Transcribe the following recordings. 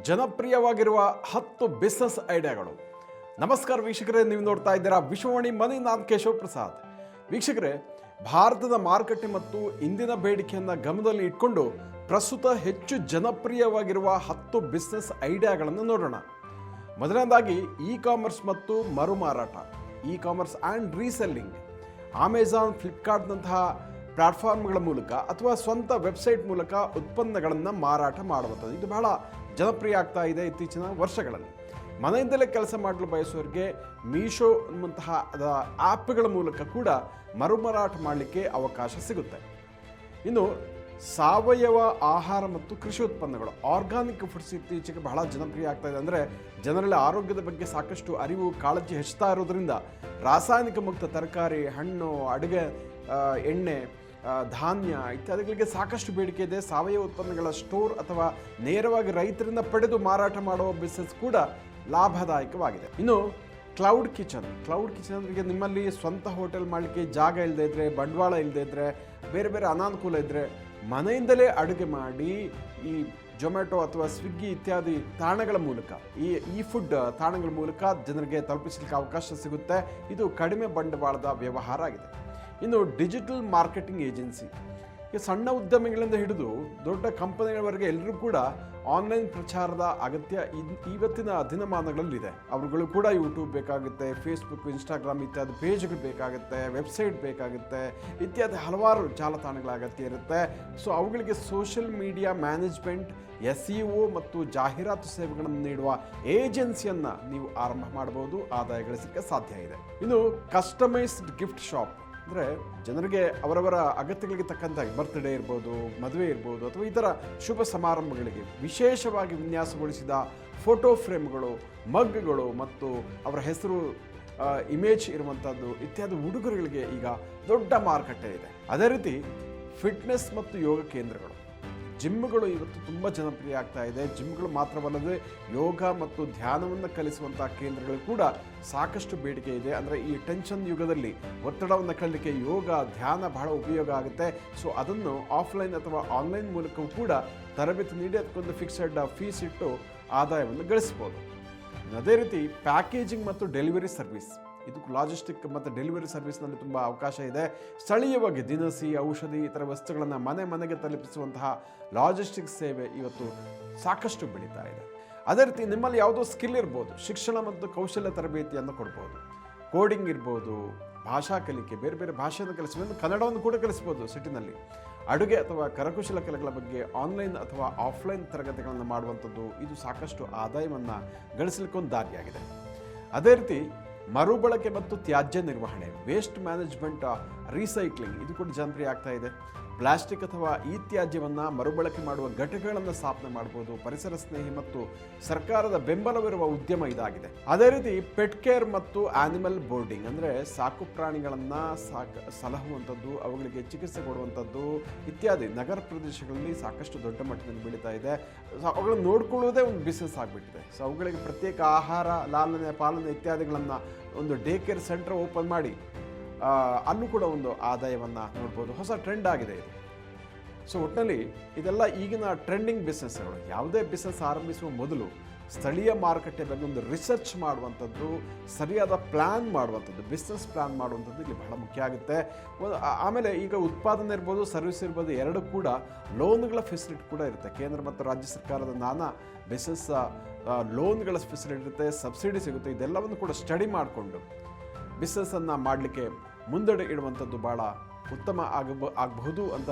ಜನಪ್ರಿಯವಾಗಿರುವ 10 ಬಿಸ್ನೆಸ್ ಐಡಿಯಾಗಳು. ನಮಸ್ಕಾರ ವೀಕ್ಷಕರೇ, ನೀವು ನೋಡ್ತಾ ಇದ್ದೀರಾ ವಿಶ್ವವಾಣಿ ಮನಿ. ನಾನು ಕೇಶವ್ ಪ್ರಸಾದ್. ವೀಕ್ಷಕರೇ, ಭಾರತದ ಮಾರುಕಟ್ಟೆ ಮತ್ತು ಇಂದಿನ ಬೇಡಿಕೆಯನ್ನು ಗಮನದಲ್ಲಿ ಇಟ್ಕೊಂಡು ಪ್ರಸ್ತುತ ಹೆಚ್ಚು ಜನಪ್ರಿಯವಾಗಿರುವ 10 ಬಿಸ್ನೆಸ್ ಐಡಿಯಾಗಳನ್ನು ನೋಡೋಣ. ಮೊದಲನೇದಾಗಿ ಇ ಕಾಮರ್ಸ್ ಮತ್ತು ಮರುಮಾರಾಟ, e commerce and reselling. Amazon, ಫ್ಲಿಪ್ಕಾರ್ಟ್ನಂತಹ ಪ್ಲಾಟ್ಫಾರ್ಮ್ಗಳ ಮೂಲಕ ಅಥವಾ ಸ್ವಂತ ವೆಬ್ಸೈಟ್ ಮೂಲಕ ಉತ್ಪನ್ನಗಳನ್ನು ಮಾರಾಟ ಮಾಡುವಂಥದ್ದು ಇದು ಬಹಳ ಜನಪ್ರಿಯ ಆಗ್ತಾ ಇದೆ ಇತ್ತೀಚಿನ ವರ್ಷಗಳಲ್ಲಿ. ಮನೆಯಿಂದಲೇ ಕೆಲಸ ಮಾಡಲು ಬಯಸುವವರಿಗೆ ಮೀಶೋ ಅನ್ನುವಂತಹ ಆ್ಯಪ್ಗಳ ಮೂಲಕ ಕೂಡ ಮರುಮಾರಾಟ ಮಾಡಲಿಕ್ಕೆ ಅವಕಾಶ ಸಿಗುತ್ತೆ. ಇನ್ನು ಸಾವಯವ ಆಹಾರ ಮತ್ತು ಕೃಷಿ ಉತ್ಪನ್ನಗಳು, ಆರ್ಗಾನಿಕ್ ಫುಡ್ಸ್ ಇತ್ತೀಚೆಗೆ ಬಹಳ ಜನಪ್ರಿಯ ಆಗ್ತಾ ಇದೆ. ಅಂದರೆ ಜನರಲ್ಲಿ ಆರೋಗ್ಯದ ಬಗ್ಗೆ ಸಾಕಷ್ಟು ಅರಿವು, ಕಾಳಜಿ ಹೆಚ್ಚುತ್ತಾ ಇರೋದ್ರಿಂದ ರಾಸಾಯನಿಕ ಮುಕ್ತ ತರಕಾರಿ, ಹಣ್ಣು, ಅಡುಗೆ ಎಣ್ಣೆ, ಧಾನ್ಯ ಇತ್ಯಾದಿಗಳಿಗೆ ಸಾಕಷ್ಟು ಬೇಡಿಕೆ ಇದೆ. ಸಾವಯವ ಉತ್ಪನ್ನಗಳ ಸ್ಟೋರ್ ಅಥವಾ ನೇರವಾಗಿ ರೈತರಿಂದ ಪಡೆದು ಮಾರಾಟ ಮಾಡುವ ಬಿಸ್ನೆಸ್ ಕೂಡ ಲಾಭದಾಯಕವಾಗಿದೆ. ಇನ್ನು ಕ್ಲೌಡ್ ಕಿಚನ್ ಅಂದರೆ ನಿಮ್ಮಲ್ಲಿ ಸ್ವಂತ ಹೋಟೆಲ್ ಮಾಡಲಿಕ್ಕೆ ಜಾಗ ಇಲ್ಲದೇ ಇದ್ದರೆ, ಬಂಡವಾಳ ಇಲ್ಲದೇ ಇದ್ದರೆ, ಬೇರೆ ಬೇರೆ ಅನಾನುಕೂಲ ಇದ್ದರೆ ಮನೆಯಿಂದಲೇ ಅಡುಗೆ ಮಾಡಿ ಈ ಜೊಮ್ಯಾಟೊ ಅಥವಾ ಸ್ವಿಗ್ಗಿ ಇತ್ಯಾದಿ ತಾಣಗಳ ಮೂಲಕ, ಈ ಫುಡ್ ತಾಣಗಳ ಮೂಲಕ ಜನರಿಗೆ ತಲುಪಿಸಲಿಕ್ಕೆ ಅವಕಾಶ ಸಿಗುತ್ತೆ. ಇದು ಕಡಿಮೆ ಬಂಡವಾಳದ ವ್ಯವಹಾರ ಆಗಿದೆ. ಇನ್ನು ಡಿಜಿಟಲ್ ಮಾರ್ಕೆಟಿಂಗ್ ಏಜೆನ್ಸಿ, ಈ ಸಣ್ಣ ಉದ್ಯಮಿಗಳಿಂದ ಹಿಡಿದು ದೊಡ್ಡ ಕಂಪನಿಗಳವರೆಗೆ ಎಲ್ಲರೂ ಕೂಡ ಆನ್ಲೈನ್ ಪ್ರಚಾರದ ಅಗತ್ಯ ಇವತ್ತಿನ ದಿನಮಾನಗಳಲ್ಲಿದೆ. ಅವರುಗಳು ಕೂಡ ಯೂಟ್ಯೂಬ್ ಬೇಕಾಗುತ್ತೆ, ಫೇಸ್ಬುಕ್, ಇನ್ಸ್ಟಾಗ್ರಾಮ್ ಇತ್ಯಾದಿ ಪೇಜ್ಗಳು ಬೇಕಾಗುತ್ತೆ, ವೆಬ್ಸೈಟ್ ಬೇಕಾಗುತ್ತೆ, ಇತ್ಯಾದಿ ಹಲವಾರು ಜಾಲತಾಣಗಳ ಅಗತ್ಯ ಇರುತ್ತೆ. ಸೊ ಅವುಗಳಿಗೆ ಸೋಷಿಯಲ್ ಮೀಡಿಯಾ ಮ್ಯಾನೇಜ್ಮೆಂಟ್, SEO ಮತ್ತು ಜಾಹೀರಾತು ಸೇವೆಗಳನ್ನು ನೀಡುವ ಏಜೆನ್ಸಿಯನ್ನು ನೀವು ಆರಂಭ ಮಾಡಬಹುದು, ಆದಾಯ ಗಳಿಸಲಿಕ್ಕೆ ಸಾಧ್ಯ ಇದೆ. ಇನ್ನು ಕಸ್ಟಮೈಸ್ಡ್ ಗಿಫ್ಟ್ ಶಾಪ್ ಅಂದರೆ ಜನರಿಗೆ ಅವರವರ ಅಗತ್ಯಗಳಿಗೆ ತಕ್ಕಂತಾಗಿ ಬರ್ತ್ಡೇ ಇರ್ಬೋದು, ಮದುವೆ ಇರ್ಬೋದು, ಅಥವಾ ಇತರ ಶುಭ ಸಮಾರಂಭಗಳಿಗೆ ವಿಶೇಷವಾಗಿ ವಿನ್ಯಾಸಗೊಳಿಸಿದ ಫೋಟೋ ಫ್ರೇಮ್ಗಳು, ಮಗ್ಗಳು ಮತ್ತು ಅವರ ಹೆಸರು, ಇಮೇಜ್ ಇರುವಂಥದ್ದು ಇತ್ಯಾದಿ ಉಡುಗೊರೆಗಳಿಗೆ ಈಗ ದೊಡ್ಡ ಮಾರುಕಟ್ಟೆ ಇದೆ. ಅದೇ ರೀತಿ ಫಿಟ್ನೆಸ್ ಮತ್ತು ಯೋಗ ಕೇಂದ್ರಗಳು, ಜಿಮ್ಗಳು ಇವತ್ತು ತುಂಬ ಜನಪ್ರಿಯ ಆಗ್ತಾ ಇದೆ. ಜಿಮ್ಗಳು ಮಾತ್ರವಲ್ಲದೆ ಯೋಗ ಮತ್ತು ಧ್ಯಾನವನ್ನು ಕಲಿಸುವಂಥ ಕೇಂದ್ರಗಳು ಕೂಡ ಸಾಕಷ್ಟು ಬೇಡಿಕೆ ಇದೆ. ಅಂದರೆ ಈ ಟೆನ್ಷನ್ ಯುಗದಲ್ಲಿ ಒತ್ತಡವನ್ನು ಕಳಲಿಕ್ಕೆ ಯೋಗ, ಧ್ಯಾನ ಬಹಳ ಉಪಯೋಗ ಆಗುತ್ತೆ. ಸೊ ಅದನ್ನು ಆಫ್ಲೈನ್ ಅಥವಾ ಆನ್ಲೈನ್ ಮೂಲಕವೂ ಕೂಡ ತರಬೇತಿ ನೀಡಿ ಅದಕ್ಕೊಂದು ಫಿಕ್ಸೆಡ್ ಫೀಸ್ ಇಟ್ಟು ಆದಾಯವನ್ನು ಗಳಿಸ್ಬೋದು. ಅದೇ ರೀತಿ ಪ್ಯಾಕೇಜಿಂಗ್ ಮತ್ತು ಡೆಲಿವರಿ ಸರ್ವಿಸ್, ಇದು ಲಾಜಿಸ್ಟಿಕ್ ಮತ್ತು ಡೆಲಿವರಿ ಸರ್ವಿಸ್ನಲ್ಲಿ ತುಂಬ ಅವಕಾಶ ಇದೆ. ಸ್ಥಳೀಯವಾಗಿ ದಿನಸಿ, ಔಷಧಿ, ಇತರ ವಸ್ತುಗಳನ್ನು ಮನೆ ಮನೆಗೆ ತಲುಪಿಸುವಂತಹ ಲಾಜಿಸ್ಟಿಕ್ಸ್ ಸೇವೆ ಇವತ್ತು ಸಾಕಷ್ಟು ಬೆಳೀತಾ ಇದೆ. ಅದೇ ರೀತಿ ನಿಮ್ಮಲ್ಲಿ ಯಾವುದೋ ಸ್ಕಿಲ್ ಇರ್ಬೋದು, ಶಿಕ್ಷಣ ಮತ್ತು ಕೌಶಲ್ಯ ತರಬೇತಿಯನ್ನು ಕೊಡ್ಬೋದು. ಕೋಡಿಂಗ್ ಇರ್ಬೋದು, ಭಾಷಾ ಕಲಿಕೆ, ಬೇರೆ ಬೇರೆ ಭಾಷೆಯನ್ನು ಕಲಿಸಬಹುದು, ಕನ್ನಡವನ್ನು ಕೂಡ ಕಲಿಸ್ಬೋದು ಸಿಟಿನಲ್ಲಿ. ಅಡುಗೆ ಅಥವಾ ಕರಕುಶಲ ಕಲೆಗಳ ಬಗ್ಗೆ ಆನ್ಲೈನ್ ಅಥವಾ ಆಫ್ಲೈನ್ ತರಗತಿಗಳನ್ನು ಮಾಡುವಂಥದ್ದು ಇದು ಸಾಕಷ್ಟು ಆದಾಯವನ್ನು ಗಳಿಸಲಿಕ್ಕೆ ಒಂದು ದಾರಿಯಾಗಿದೆ. ಅದೇ ರೀತಿ ಮರುಬಳಕೆ ಮತ್ತು ತ್ಯಾಜ್ಯ ನಿರ್ವಹಣೆ, ವೇಸ್ಟ್ ಮ್ಯಾನೇಜ್ಮೆಂಟ್, ರೀಸೈಕ್ಲಿಂಗ್ ಇದು ಕೂಡ ಜನಪ್ರಿಯ ಆಗ್ತಾ ಇದೆ. ಪ್ಲಾಸ್ಟಿಕ್ ಅಥವಾ ಈ ತ್ಯಾಜ್ಯವನ್ನು ಮರುಬಳಕೆ ಮಾಡುವ ಘಟಕಗಳನ್ನು ಸ್ಥಾಪನೆ ಮಾಡಬಹುದು. ಪರಿಸರ ಸ್ನೇಹಿ ಮತ್ತು ಸರ್ಕಾರದ ಬೆಂಬಲವಿರುವ ಉದ್ಯಮ ಇದಾಗಿದೆ. ಅದೇ ರೀತಿ ಪೆಟ್ ಕೇರ್ ಮತ್ತು ಆನಿಮಲ್ ಬೋರ್ಡಿಂಗ್ ಅಂದರೆ ಸಾಕು ಪ್ರಾಣಿಗಳನ್ನು ಸಲಹುವಂಥದ್ದು, ಅವುಗಳಿಗೆ ಚಿಕಿತ್ಸೆ ಕೊಡುವಂಥದ್ದು ಇತ್ಯಾದಿ ನಗರ ಪ್ರದೇಶಗಳಲ್ಲಿ ಸಾಕಷ್ಟು ದೊಡ್ಡ ಮಟ್ಟದಲ್ಲಿ ಬೆಳೀತಾ ಇದೆ. ಅವುಗಳನ್ನು ನೋಡ್ಕೊಳ್ಳೋದೇ ಒಂದು ಬಿಸ್ನೆಸ್ ಆಗಿಬಿಟ್ಟಿದೆ. ಸೊ ಅವುಗಳಿಗೆ ಪ್ರತ್ಯೇಕ ಆಹಾರ, ಲಾಲನೆ, ಪಾಲನೆ ಇತ್ಯಾದಿಗಳನ್ನು ಒಂದು ಡೇ ಕೇರ್ ಸೆಂಟರ್ ಓಪನ್ ಮಾಡಿ ಅಲ್ಲೂ ಕೂಡ ಒಂದು ಆದಾಯವನ್ನು ನೋಡ್ಬೋದು. ಹೊಸ ಟ್ರೆಂಡ್ ಆಗಿದೆ ಇದು. ಸೊ ಒಟ್ಟಿನಲ್ಲಿ ಇದೆಲ್ಲ ಈಗಿನ ಟ್ರೆಂಡಿಂಗ್ ಬಿಸ್ನೆಸ್ಗಳು. ಯಾವುದೇ ಬಿಸ್ನೆಸ್ ಆರಂಭಿಸುವ ಮೊದಲು ಸ್ಥಳೀಯ ಮಾರುಕಟ್ಟೆ ಬಗ್ಗೆ ಒಂದು ರಿಸರ್ಚ್ ಮಾಡುವಂಥದ್ದು, ಸರಿಯಾದ ಪ್ಲ್ಯಾನ್ ಮಾಡುವಂಥದ್ದು, ಬಿಸ್ನೆಸ್ ಪ್ಲ್ಯಾನ್ ಮಾಡುವಂಥದ್ದು ಇಲ್ಲಿ ಬಹಳ ಮುಖ್ಯ ಆಗುತ್ತೆ. ಆಮೇಲೆ ಈಗ ಉತ್ಪಾದನೆ ಇರ್ಬೋದು, ಸರ್ವಿಸ್ ಇರ್ಬೋದು, ಎರಡೂ ಕೂಡ ಲೋನ್ಗಳ ಫೆಸಿಲಿಟಿ ಕೂಡ ಇರುತ್ತೆ. ಕೇಂದ್ರ ಮತ್ತು ರಾಜ್ಯ ಸರ್ಕಾರದ ನಾನಾ ಬಿಸ್ನೆಸ್ ಲೋನ್ಗಳ ಫೆಸಿಲಿಟಿ ಇರುತ್ತೆ, ಸಬ್ಸಿಡಿ ಸಿಗುತ್ತೆ. ಇದೆಲ್ಲವನ್ನು ಕೂಡ ಸ್ಟಡಿ ಮಾಡಿಕೊಂಡು ಬಿಸ್ನೆಸ್ಸನ್ನು ಮಾಡಲಿಕ್ಕೆ ಮುಂದಡೆ ಇಡುವಂಥದ್ದು ಭಾಳ ಉತ್ತಮ ಆಗಬಹುದು ಅಂತ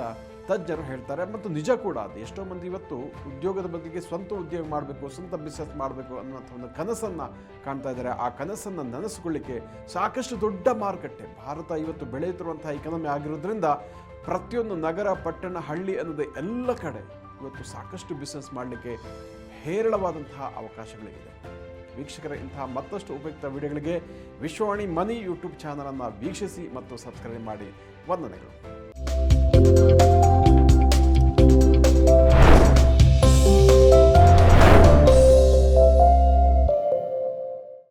ತಜ್ಞರು ಹೇಳ್ತಾರೆ. ಮತ್ತು ನಿಜ ಕೂಡ ಅದು. ಎಷ್ಟೋ ಮಂದಿ ಇವತ್ತು ಉದ್ಯೋಗದ ಬಗೆಗೆ ಸ್ವಂತ ಉದ್ಯೋಗ ಮಾಡಬೇಕು, ಸ್ವಂತ ಬಿಸ್ನೆಸ್ ಮಾಡಬೇಕು ಅನ್ನುವಂಥ ಒಂದು ಕನಸನ್ನು ಕಾಣ್ತಾ ಇದ್ದಾರೆ. ಆ ಕನಸನ್ನು ನನಸಿಕೊಳ್ಳಿಕ್ಕೆ ಸಾಕಷ್ಟು ದೊಡ್ಡ ಮಾರುಕಟ್ಟೆ ಭಾರತ ಇವತ್ತು ಬೆಳೆಯುತ್ತಿರುವಂಥ ಇಕಾನಮಿ ಆಗಿರೋದ್ರಿಂದ ಪ್ರತಿಯೊಂದು ನಗರ, ಪಟ್ಟಣ, ಹಳ್ಳಿ ಅನ್ನೋದೇ ಎಲ್ಲ ಕಡೆ ಇವತ್ತು ಸಾಕಷ್ಟು ಬಿಸ್ನೆಸ್ ಮಾಡಲಿಕ್ಕೆ ಹೇರಳವಾದಂತಹ ಅವಕಾಶಗಳಿದೆ. ವೀಕ್ಷಕರ, ಇಂತಹ ಮತ್ತಷ್ಟು ಉಪಯುಕ್ತ ವಿಡಿಯೋಗಳಿಗೆ ವಿಶ್ವವಾಣಿ ಮನಿ ಯೂಟ್ಯೂಬ್ ಚಾನಲನ್ನು ವೀಕ್ಷಿಸಿ ಮತ್ತು ಸಬ್ಸ್ಕ್ರೈಬ್ ಮಾಡಿ. ವಂದನೆಗಳು.